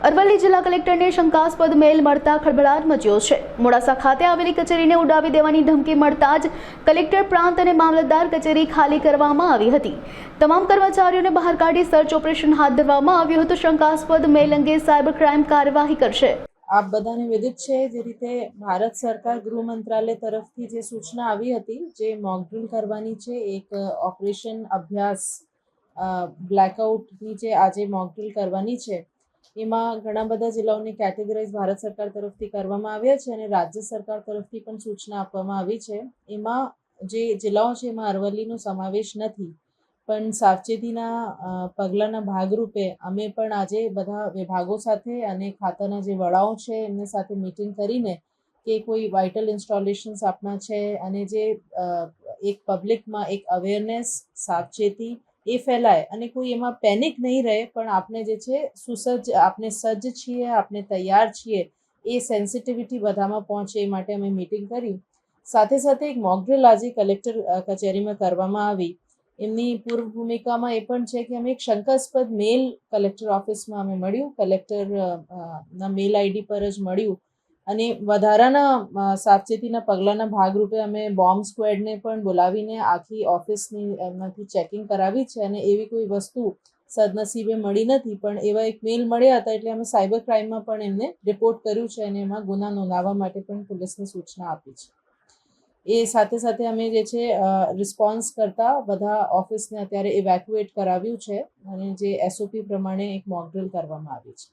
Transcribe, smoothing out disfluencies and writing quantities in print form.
અરવલ્લી જિલ્લા કલેક્ટરને શંકાસ્પદ મેલ મળતા ખળભળાટ મચ્યો છે। મોડાસા ખાતે આવેલી કચેરીને ઉડાવી દેવાની ધમકી મળતા જ કલેક્ટર પ્રાંત અને મામલતદાર કચેરી ખાલી કરવામાં આવી હતી। તમામ કર્મચારીઓને બહાર કાઢી સર્ચ ઓપરેશન હાથ ધરવામાં આવ્યું હતું। શંકાસ્પદ મેલ અંગે સાયબર ક્રાઇમ કાર્યવાહી કરશે। આપ બધાને વિદિત છે જે રીતે ભારત સરકાર ગૃહ મંત્રાલય તરફથી જે સૂચના આવી હતી જે મોકડ્રીલ કરવાની છે, એક ઓપરેશન અભ્યાસ બ્લેકઆઉટની જે આજે મોકડ્રીલ કરવાની છે એમાં ઘણા બધા જિલ્લાઓની કેટેગરાઇઝ ભારત સરકાર તરફથી કરવામાં આવ્યા છે અને રાજ્ય સરકાર તરફથી પણ સૂચના આપવામાં આવી છે। એમાં જે જિલ્લાઓ છે એમાં અરવલ્લીનો સમાવેશ નથી, પણ સાવચેતીના પગલાંના ભાગરૂપે અમે પણ આજે બધા વિભાગો સાથે અને ખાતાના જે વડાઓ છે એમની સાથે મીટિંગ કરીને કે કોઈ વાઇટલ ઇન્સ્ટોલેશન્સ આપના છે અને જે એક પબ્લિકમાં એક અવેરનેસ સાવચેતી એ ફેલાય અને કોઈ એમાં પેનિક નહીં રહે, પણ આપણે જે છે સુસજ્જ આપણે સજ્જ છીએ, આપણે તૈયાર છીએ એ સેન્સિટિવિટી બધામાં પહોંચે એ માટે અમે મીટિંગ કરી। સાથે સાથે એક મોકડ્રીલ આજે કલેક્ટર કચેરીમાં કરવામાં આવી। એમની પૂર્વ ભૂમિકામાં એ પણ છે કે અમે એક શંકાસ્પદ મેલ કલેક્ટર ઓફિસમાં અમે મળ્યું, કલેક્ટરના મેલ આઈડી પર જ મળ્યું અને વધારાના સાવચેતીના પગલાંના ભાગરૂપે અમે બોમ્બ સ્ક્વોડને પણ બોલાવીને આખી ઓફિસની એમનાથી ચેકિંગ કરાવી છે અને એવી કોઈ વસ્તુ સદનસીબે મળી નથી, પણ એવા એક મેલ મળ્યા હતા એટલે અમે સાયબર ક્રાઇમમાં પણ એમને રિપોર્ટ કર્યું છે અને એમાં ગુના નોંધાવવા માટે પણ પોલીસને સૂચના આપી છે। એ સાથે સાથે અમે જે છે રિસ્પોન્સ કરતા બધા ઓફિસને અત્યારે ઇવેક્યુએટ કરાવ્યું છે અને જે SOP પ્રમાણે એક મોકડ્રીલ કરવામાં આવી છે।